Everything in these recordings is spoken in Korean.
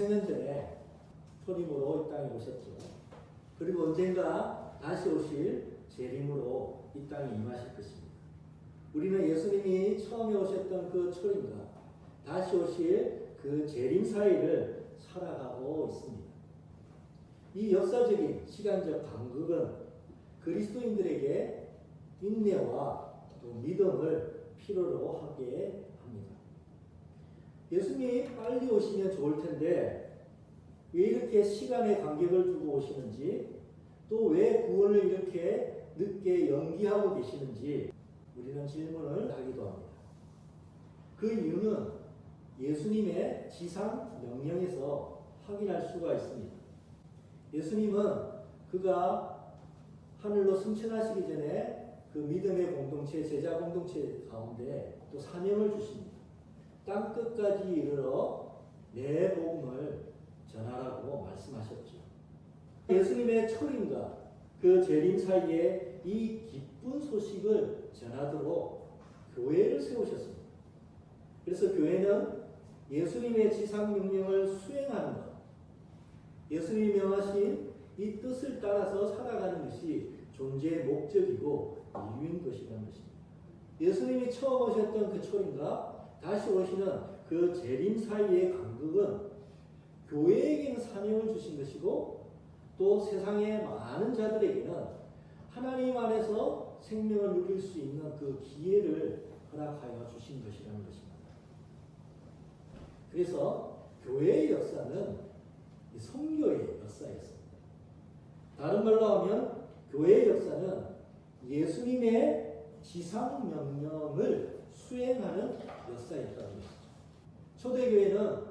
2000년 전에 초림으로 이 땅에 오셨죠. 그리고 언젠가 다시 오실 재림으로 이 땅에 임하실 것입니다. 우리는 예수님이 처음에 오셨던 그 초림과 다시 오실 그 재림 사이를 살아가고 있습니다. 이 역사적인 시간적 간극은 그리스도인들에게 인내와 또 믿음을 필요로 하게 합니다. 예수님이 빨리 오시면 좋을 텐데 왜 이렇게 시간의 간격을 두고 오시는지, 또 왜 구원을 이렇게 늦게 연기하고 계시는지 우리는 질문을 하기도 합니다. 그 이유는 예수님의 지상 명령에서 확인할 수가 있습니다. 예수님은 그가 하늘로 승천하시기 전에 그 믿음의 공동체, 제자 공동체 가운데 또 사명을 주십니다. 땅 끝까지 이르러 내 복음을 전하라고 말씀하셨죠. 예수님의 초림과 그 재림 사이에 이 기쁜 소식을 전하도록 교회를 세우셨습니다. 그래서 교회는 예수님의 지상 명령을 수행하는 것, 예수님이 명하신 이 뜻을 따라서 살아가는 것이 존재의 목적이고 이유인 것이라는 것입니다. 예수님이 처음 오셨던 그 초림과 다시 오시는 그 재림 사이의 간극은 교회에게는 사명을 주신 것이고, 또 세상의 많은 자들에게는 하나님 안에서 생명을 누릴 수 있는 그 기회를 허락하여 주신 것이라는 것입니다. 그래서 교회의 역사는 선교의 역사였습니다. 다른 말로 하면 교회의 역사는 예수님의 지상 명령을 수행하는 역사였다는 것이죠. 초대교회는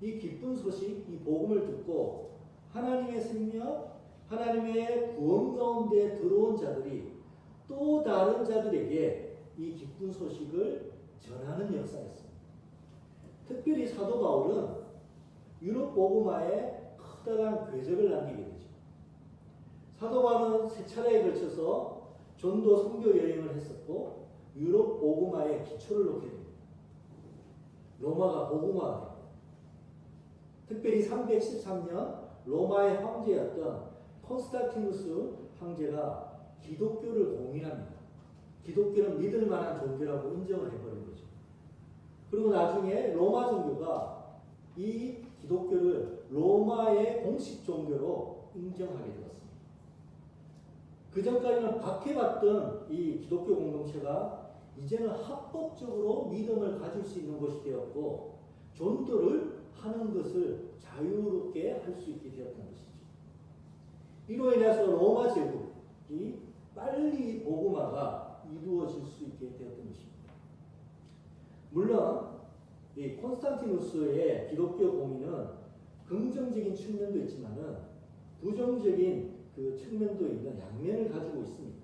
이 기쁜 소식, 이 복음을 듣고 하나님의 생명, 하나님의 구원 가운데 들어온 자들이 또 다른 자들에게 이 기쁜 소식을 전하는 역사였습니다. 특별히 사도 바울은 유럽 복음화에 커다란 궤적을 남기게 되죠. 사도 바울은 세 차례에 걸쳐서 전도 선교 여행을 했었고 유럽 복음화에 기초를 놓게 됩니다. 로마가 복음화가 됩니다. 특별히 313년 로마의 황제였던 콘스탄티누스 황제가 기독교를 공인합니다. 기독교는 믿을 만한 종교라고 인정을 해버린 거죠. 그리고 나중에 로마 종교가 이 기독교를 로마의 공식 종교로 인정하게 되었습니다. 그 전까지는 박해받던 이 기독교 공동체가 이제는 합법적으로 믿음을 가질 수 있는 것이 되었고, 전도를 하는 것을 자유롭게 할 수 있게 되었던 것이죠. 이로 인해서 로마 제국이 빨리 복음화가 이루어질 수 있게 되었던 것입니다. 물론 이 콘스탄티누스의 기독교 공인은 긍정적인 측면도 있지만은 부정적인 그 측면도 있는 양면을 가지고 있습니다.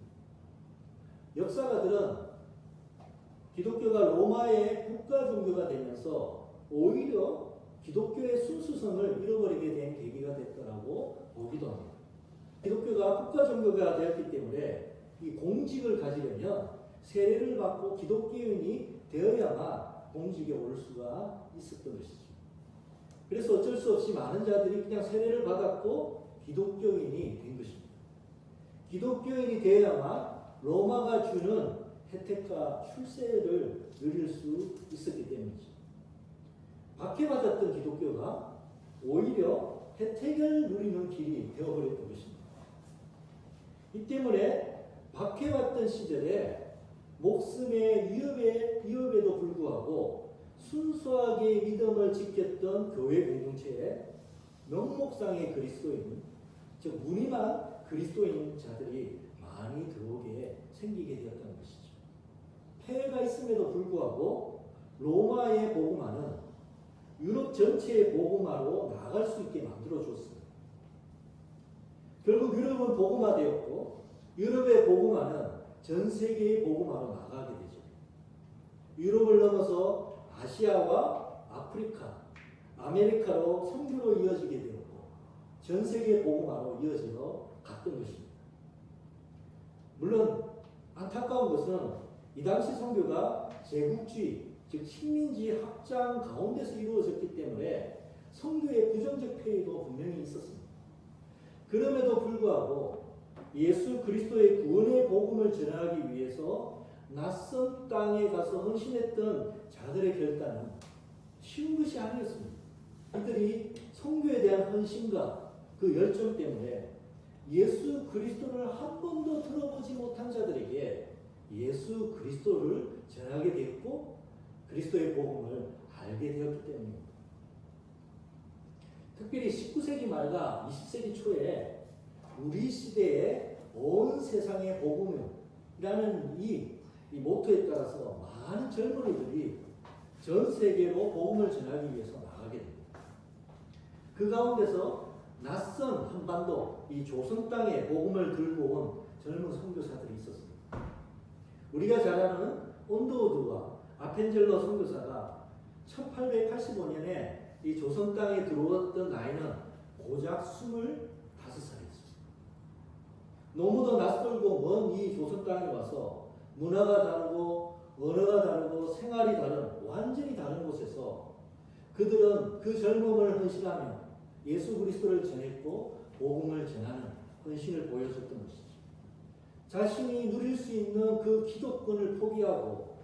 역사가들은 기독교가 로마의 국가 종교가 되면서 오히려 기독교의 순수성을 잃어버리게 된 계기가 됐다라고 보기도 합니다. 기독교가 국가 종교가 되었기 때문에 이 공직을 가지려면 세례를 받고 기독교인이 되어야만 공직에 오를 수가 있었던 것이죠. 그래서 어쩔 수 없이 많은 자들이 그냥 세례를 받았고 기독교인이 된 것입니다. 기독교인이 되어야만 로마가 주는 혜택과 출세를 누릴 수 있었기 때문이죠. 박해받았던 기독교가 오히려 혜택을 누리는 길이 되어버렸던 것입니다. 이 때문에 박해받던 시절에 목숨의 위협에도 불구하고 순수하게 믿음을 지켰던 교회 공동체에 명목상의 그리스도인, 즉 무늬만 그리스도인 자들이 많이 들어오게 생기게 되었다는 것이죠. 폐해가 있음에도 불구하고 로마의 복음화는 유럽 전체의 복음화로 나아갈 수 있게 만들어 주었습니다. 결국 유럽은 복음화되었고 유럽의 복음화는 전 세계의 복음화로 나가게 되죠. 유럽을 넘어서 아시아와 아프리카, 아메리카로 선교로 이어지게 되었고 전 세계 복음화로 이어져 갔던 것입니다. 물론 안타까운 것은 이 당시 선교가 제국주의, 즉 식민지 확장 가운데서 이루어졌기 때문에 선교의 부정적 폐해도 분명히 있었습니다. 그럼에도 불구하고 예수 그리스도의 구원의 복음을 전하기 위해서 낯선 땅에 가서 헌신했던 자들의 결단은 쉬운 것이 아니었습니다. 이들이 선교에 대한 헌신과 그 열정 때문에 예수 그리스도를 한 번도 들어보지 못한 자들에게 예수 그리스도를 전하게 되었고 그리스도의 복음을 알게 되었기 때문입니다. 특별히 19세기 말과 20세기 초에 우리 시대의 온 세상의 복음이라는 이 모토에 따라서 많은 젊은이들이 전 세계로 복음을 전하기 위해서 나가게 됩니다. 그 가운데서 낯선 한반도 이 조선 땅에 복음을 들고 온 젊은 선교사들이 있었습니다. 우리가 잘 아는 온도우드와 아펜젤러 선교사가 1885년에 이 조선 땅에 들어왔던 나이는 고작 25살이었습니다. 너무도 낯설고 먼 이 조선 땅에 와서 문화가 다르고 언어가 다르고 생활이 다른 완전히 다른 곳에서 그들은 그 젊음을 헌신하며 예수 그리스도를 전했고 복음을 전하는 헌신을 보여줬던 것이죠. 자신이 누릴 수 있는 그 기독권을 포기하고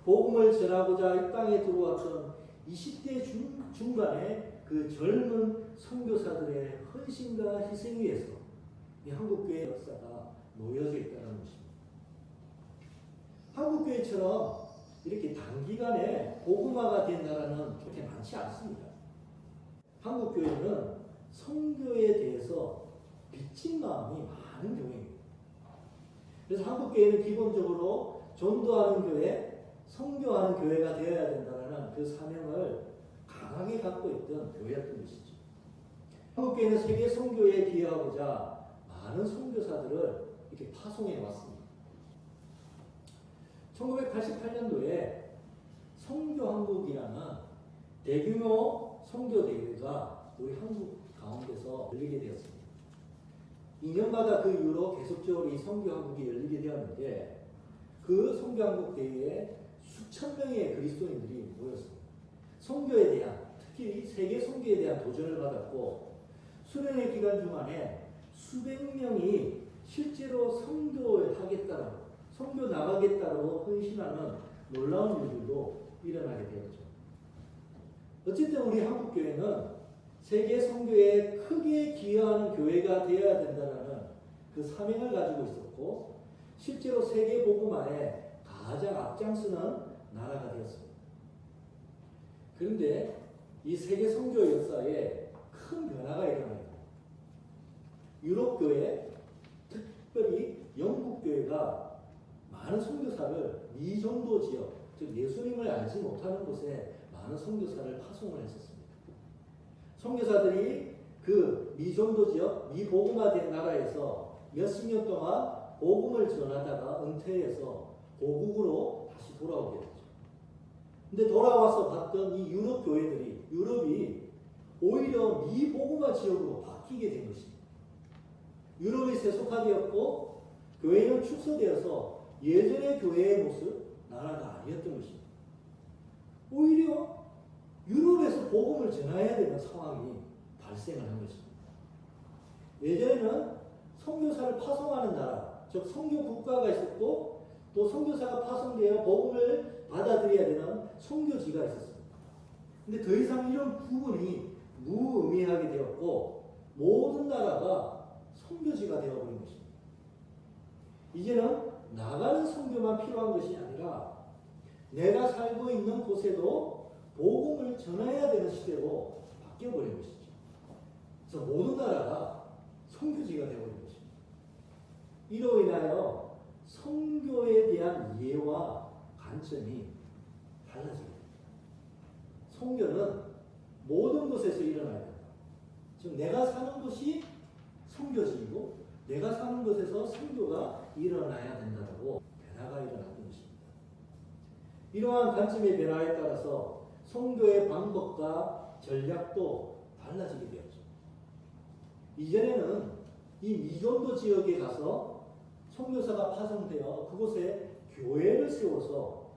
복음을 전하고자 이 땅에 들어왔던 20대 중반의 그 젊은 선교사들의 헌신과 희생 위에서 이 한국교회 역사가 놓여져 있다는 것입니다. 한국교회처럼 이렇게 단기간에 복음화가 된 나라는 그렇게 많지 않습니다. 한국교회는 선교에 대해서 빚진 마음이 많은 교회입니다. 그래서 한국교회는 기본적으로 전도하는 교회, 선교하는 교회가 되어야 된다는 그 사명을 강하게 갖고 있던 교회였던 것이죠. 한국교회는 세계 선교에 기여하고자 많은 선교사들을 이렇게 파송해 왔습니다. 1988년도에 선교한국이라는 대규모 선교대회가 우리 한국 가운데서 열리게 되었습니다. 2년마다 그 이후로 계속적으로 이 선교한국이 열리게 되었는데 그 선교한국 대회에 수천 명의 그리스도인들이 모였습니다. 선교에 대한, 특히 세계 선교에 대한 도전을 받았고 수련회 기간 중간에 수백 명이 실제로 선교하겠다라고, 선교 나가겠다고 헌신하는 놀라운 일들도 일어나게 되었죠. 어쨌든 우리 한국교회는 세계 선교에 크게 기여하는 교회가 되어야 된다는 그 사명을 가지고 있었고 실제로 세계 복음화에 가장 앞장서는 나라가 되었습니다. 그런데 이 세계 선교 역사에 큰 변화가 일어납니다. 유럽교회, 특별히 영국교회가 많은 선교사를 미전도 지역, 즉 예수님을 알지 못하는 곳에 많은 선교사를 파송을 했었습니다. 선교사들이 그 미전도 지역, 미복음화된 나라에서 몇십 년 동안 복음을 전하다가 은퇴해서 고국으로 다시 돌아오게 되죠. 근데 돌아와서 봤던 이 유럽 교회들이, 유럽이 오히려 미복음화 지역으로 바뀌게 된 것입니다. 유럽이 세속화되었고 교회는 축소되어서 예전의 교회의 모습, 나라가 아니었던 것입니다. 오히려 유럽에서 복음을 전해야 되는 상황이 발생을 한 것입니다. 예전에는 선교사를 파송하는 나라, 즉 선교 국가가 있었고 또 선교사가 파송되어 복음을 받아들여야 되는 선교지가 있었습니다. 근데 더 이상 이런 부분이 무의미하게 되었고 모든 나라가 선교지가 되어버린 것입니다. 이제는 나가는 선교만 필요한 것이 아니라 내가 살고 있는 곳에도 복음을 전해야 되는 시대로 바뀌어버린 것이죠. 그래서 모든 나라가 선교지가 되어버린 것입니다. 이로 인하여 선교에 대한 이해와 관점이 달라지게 됩니다. 선교는 모든 곳에서 일어나야 된다. 즉 내가 사는 곳이 선교지이고 내가 사는 곳에서 선교가 일어나야 된다고 변화가 일어났던 것입니다. 이러한 관점의 변화에 따라서 선교의 방법과 전략도 달라지게 되었죠. 이전에는 이 미전도 지역에 가서 선교사가 파송되어 그곳에 교회를 세워서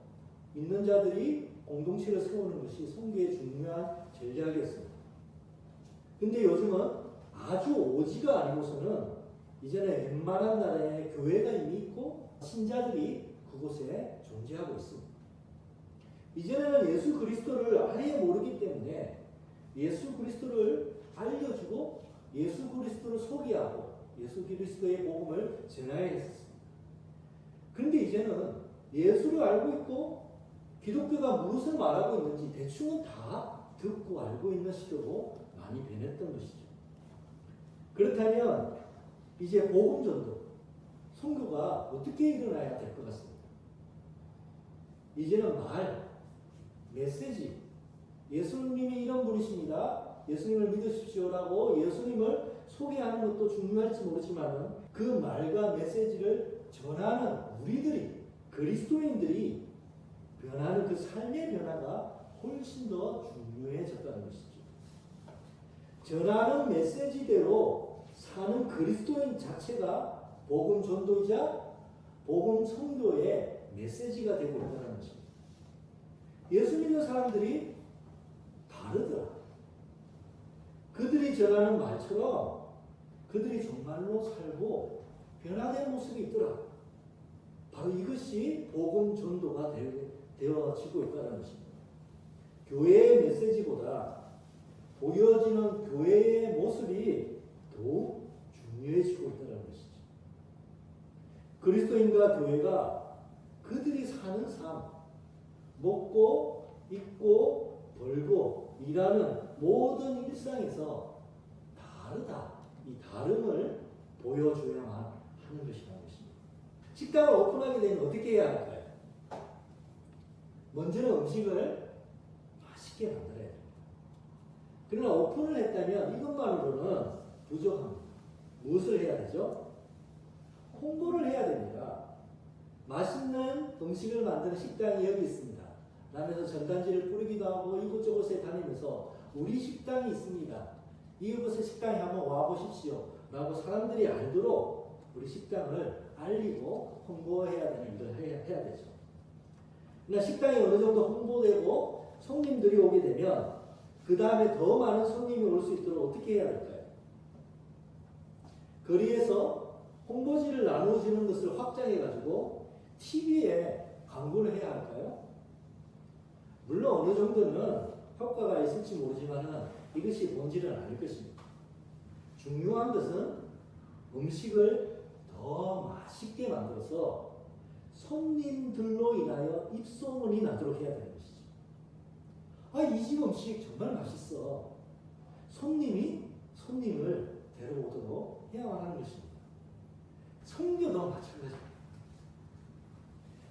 믿는 자들이 공동체를 세우는 것이 선교의 중요한 전략이었습니다. 근데 요즘은 아주 오지가 아니고서는 이제는 웬만한 나라에 교회가 이미 있고 신자들이 그곳에 존재하고 있습니다. 이제는 예수 그리스도를 아예 모르기 때문에 예수 그리스도를 알려주고 예수 그리스도를 소개하고 예수 그리스도의 복음을 전해야 했습니다. 그런데 이제는 예수를 알고 있고 기독교가 무엇을 말하고 있는지 대충은 다 듣고 알고 있는 시대로 많이 변했던 것이죠. 그렇다면 이제 복음 전도, 선교가 어떻게 일어나야 될 것 같습니다. 이제는 메시지, 예수님이 이런 분이십니다. 예수님을 믿으십시오라고 예수님을 소개하는 것도 중요할지 모르지만 그 말과 메시지를 전하는 우리들이, 그리스도인들이 변하는 그 삶의 변화가 훨씬 더 중요해졌다는 것이죠. 전하는 메시지대로 사는 그리스도인 자체가 복음 전도이자 복음 선교의 메시지가 되고 있다는 것입니다. 예수 믿는 사람들이 다르더라. 그들이 전하는 말처럼 그들이 정말로 살고 변화된 모습이 있더라. 바로 이것이 복음 전도가 되어지고 있다는 것입니다. 교회의 메시지보다 보여지는 교회의 모습이 더욱 중요해지고 있다는 것이죠. 그리스도인과 교회가 그들이 사는 삶, 먹고 입고 벌고 일하는 모든 일상에서 다르다. 이 다름을 보여줘야만 하는 것이라는 것입니다. 식당을 오픈하게 되면 어떻게 해야 할까요? 먼저는 음식을 맛있게 만들어야 됩니다. 그러나 오픈을 했다면 이것만으로는 부족합니다. 무엇을 해야 되죠? 홍보를 해야 됩니다. 맛있는 음식을 만드는 식당이 여기 있습니다. 라면서 전단지를 뿌리기도 하고 이곳저곳에 다니면서 우리 식당이 있습니다. 이곳에 식당에 한번 와보십시오. 라고 사람들이 알도록 우리 식당을 알리고 홍보해야 되는 일을 해야 되죠. 그러나 식당이 어느 정도 홍보되고 손님들이 오게 되면 그 다음에 더 많은 손님이 올 수 있도록 어떻게 해야 될까요? 거리에서 홍보지를 나눠주는 것을 확장해가지고 TV에 광고를 해야 할까요? 물론 어느 정도는 효과가 있을지 모르지만 이것이 본질은 아닐 것입니다. 중요한 것은 음식을 더 맛있게 만들어서 손님들로 인하여 입소문이 나도록 해야 되는 것이죠. 이 집 음식 정말 맛있어. 손님을 데려오도록 해야만 하는 것입니다. 선교도 마찬가지입니다.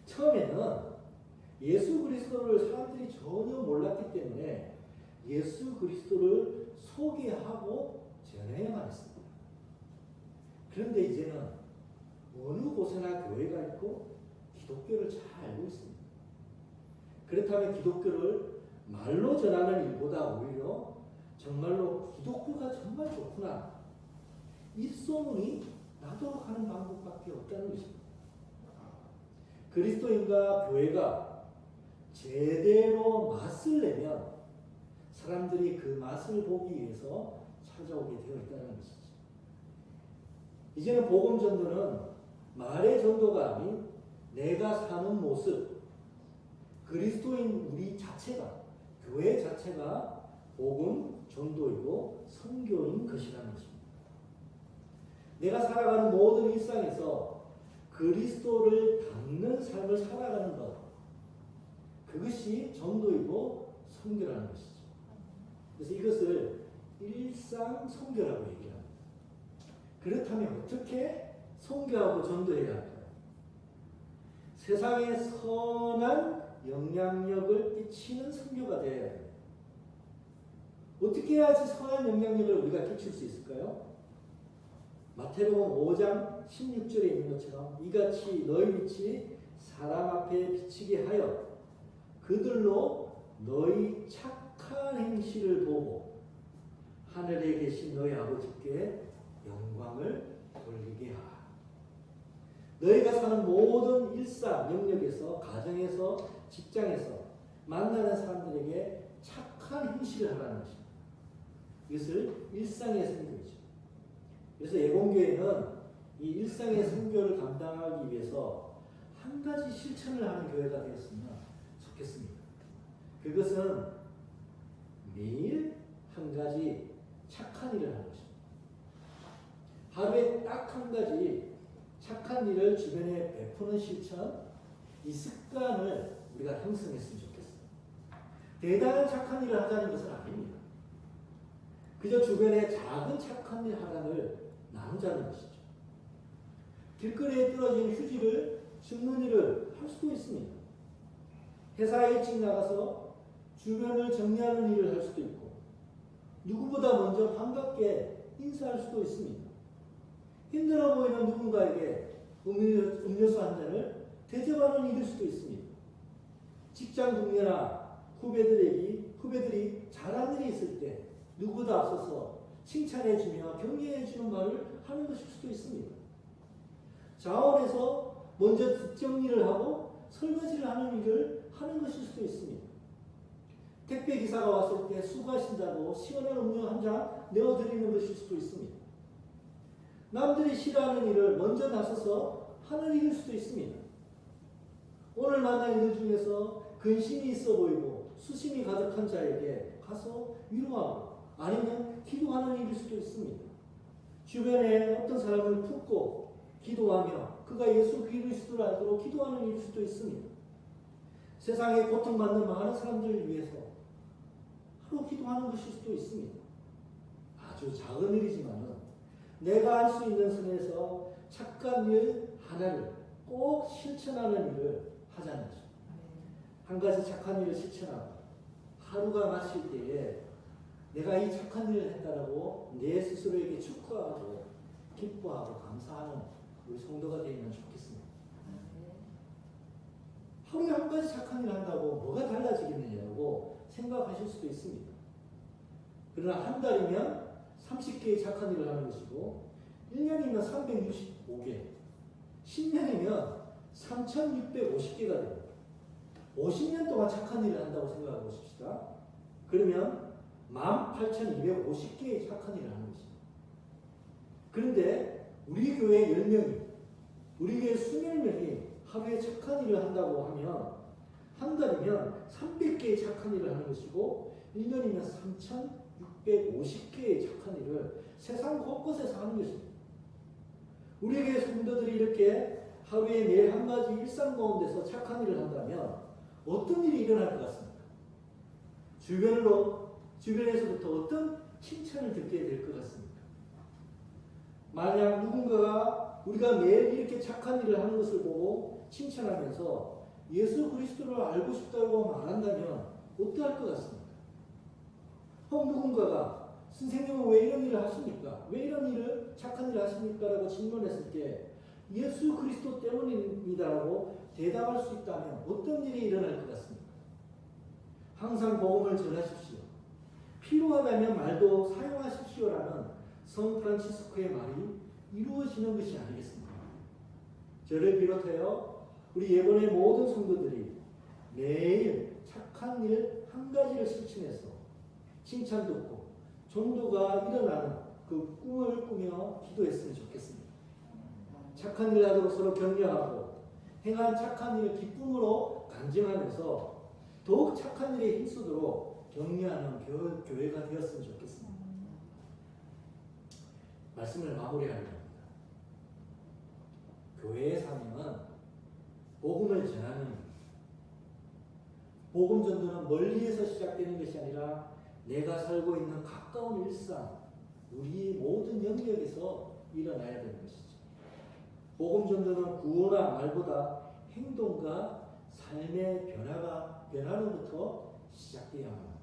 처음에는 예수 그리스도를 사람들이 전혀 몰랐기 때문에 예수 그리스도를 소개하고 전해야만 했습니다. 그런데 이제는 어느 곳에나 교회가 있고 기독교를 잘 알고 있습니다. 그렇다면 기독교를 말로 전하는 일보다 오히려 정말로 기독교가 정말 좋구나, 입소문이 나도록 하는 방법밖에 없다는 것입니다. 그리스도인과 교회가 제대로 맛을 내면 사람들이 그 맛을 보기 위해서 찾아오게 되어 있다는 것이죠. 이제는 복음 전도는 말의 전도가 아닌 내가 사는 모습, 그리스도인 우리 자체가, 교회 자체가 복음 전도이고 선교인 것이라는 것입니다. 내가 살아가는 모든 일상에서 그리스도를 닮는 삶을 살아가는 것, 그것이 전도이고 선교라는 것이죠. 그래서 이것을 일상 선교라고 얘기합니다. 그렇다면 어떻게 선교하고 전도해야 할까요? 세상에 선한 영향력을 끼치는 선교가 되어야 됩니다. 어떻게 해야지 선한 영향력을 우리가 끼칠 수 있을까요? 마태복음 5장 16절에 있는 것처럼 이같이 너희같이 사람 앞에 비치게 하여 그들로 너희 착한 행실을 보고 하늘에 계신 너희 아버지께 영광을 돌리게 하라. 너희가 사는 모든 일상 영역에서, 가정에서, 직장에서 만나는 사람들에게 착한 행실을 하라는 것입니다. 이것을 일상의 선교이죠. 그래서 예봉교회는 이 일상의 선교를 감당하기 위해서 한 가지 실천을 하는 교회가 되었으면 좋겠습니다. 그것은 매일 한 가지 착한 일을 하는 것입니다. 하루에 딱 한 가지 착한 일을 주변에 베푸는 실천, 이 습관을 우리가 형성했으면 좋겠어요. 대단한 착한 일을 하자는 것은 아닙니다. 그저 주변에 작은 착한 일 하나를 나누자는 것이죠. 길거리에 떨어진 휴지를 줍는 일을 할 수도 있습니다. 회사에 일찍 나가서 주변을 정리하는 일을 할 수도 있고, 누구보다 먼저 반갑게 인사할 수도 있습니다. 힘들어 보이는 누군가에게 음료수 한 잔을 대접하는 일일 수도 있습니다. 직장 동료나 후배들이 잘하는 일이 있을 때 누구보다 앞서서 칭찬해주며 격려해주는 말을 하는 것일 수도 있습니다. 자원에서 먼저 뒷정리를 하고 설거지를 하는 일을 하는 것일 수도 있습니다. 택배 기사가 왔을 때 수고하신다고 시원한 음료 한 잔 내어드리는 것일 수도 있습니다. 남들이 싫어하는 일을 먼저 나서서 하는 일일 수도 있습니다. 오늘 만난 이들 중에서 근심이 있어 보이고 수심이 가득한 자에게 가서 위로하고 아니면 기도하는 일일 수도 있습니다. 주변에 어떤 사람을 품고 기도하며 그가 예수 그리스도를 알도록 기도하는 일일 수도 있습니다. 세상에 고통받는 많은 사람들을 위해서 하루 기도하는 것일 수도 있습니다. 아주 작은 일이지만 내가 할 수 있는 선에서 착한 일 하나를 꼭 실천하는 일을 하자는 거죠. 한 가지 착한 일을 실천하고 하루가 마칠 때에 내가 이 착한 일을 했다라고 내 스스로에게 축하하고 기뻐하고 감사하는 우리 성도가 되면 좋겠습니다. 하루에 한 가지 착한 일을 한다고 뭐가 달라지겠느냐고 생각하실 수도 있습니다. 그러나 한 달이면 30개의 착한 일을 하는 것이고 1년이면 365개, 10년이면 3650개가 됩니다. 50년 동안 착한 일을 한다고 생각해 보십시다. 그러면 18,250개의 착한 일을 하는 것입니다. 그런데 우리 교회 10명이, 우리 교회 20명이 하루에 착한 일을 한다고 하면 한 달이면 300개의 착한 일을 하는 것이고 1년이면 3,650개의 착한 일을 세상 곳곳에서 하는 것입니다. 우리 교회 성도들이 이렇게 하루에 매일 한 가지 일상 가운데서 착한 일을 한다면 어떤 일이 일어날 것 같습니까? 주변에서부터 어떤 칭찬을 듣게 될 것 같습니까? 만약 누군가가 우리가 매일 이렇게 착한 일을 하는 것을 보고 칭찬하면서 예수 그리스도를 알고 싶다고 말한다면 어떠할 것 같습니까? 혹 누군가가 선생님은 왜 이런 일을 하십니까? 왜 이런 일을 착한 일을 하십니까? 라고 질문했을 때 예수 그리스도 때문입니다라고 대답할 수 있다면 어떤 일이 일어날 것 같습니까? 항상 복음을 전하십시오. 필요하다면 말도 사용하십시오라는 성 프란치스코의 말이 이루어지는 것이 아니겠습니까? 저를 비롯하여 우리 예번의 모든 성도들이 매일 착한 일 한 가지를 실천해서 칭찬 듣고 전도가 일어나는 그 꿈을 꾸며 기도했으면 좋겠습니다. 착한 일 하도록 서로 격려하고 행한 착한 일을 기쁨으로 간증하면서 더욱 착한 일에 힘쓰도록 격려하는 교회가 되었으면 좋겠습니다. 말씀을 마무리하려 합니다. 교회의 사명은 복음을 전하는 일입니다. 복음 전도는 멀리에서 시작되는 것이 아니라 내가 살고 있는 가까운 일상, 우리의 모든 영역에서 일어나야 되는 것이죠. 복음 전도는 구호나 말보다 행동과 삶의 변화로부터 시작되어야 합니다.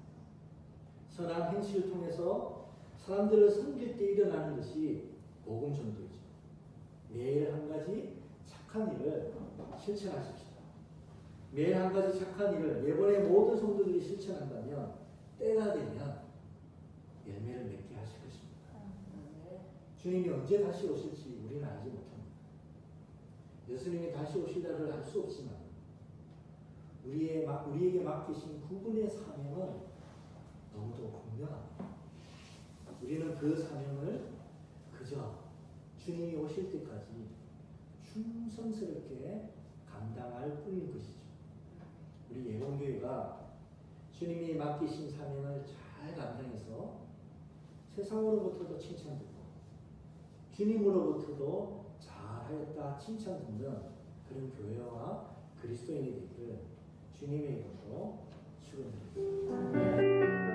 선한 행실을 통해서 사람들을 섬길 때 일어나는 것이 복음 전도이죠. 매일 한 가지 착한 일을 실천하십시오. 매일 한 가지 착한 일을 예번의 모든 성도들이 실천한다면 때가 되면 열매를 맺게 하실 것입니다. 주님이 언제 다시 오실지 우리는 알지 못합니다. 예수님이 다시 오시다를 알 수 없지만 우리에게 맡기신 구분의 사명은 너무도 분명합니다. 우리는 그 사명을 그저 주님이 오실 때까지 충성스럽게 감당할 뿐인 것이죠. 우리 예봉교회가 주님이 맡기신 사명을 잘 감당해서 세상으로부터도 칭찬듣고 주님으로부터도 잘하였다 칭찬듣는 그런 교회와 그리스도인이 되기를 주님의 이름으로 축원드립니다.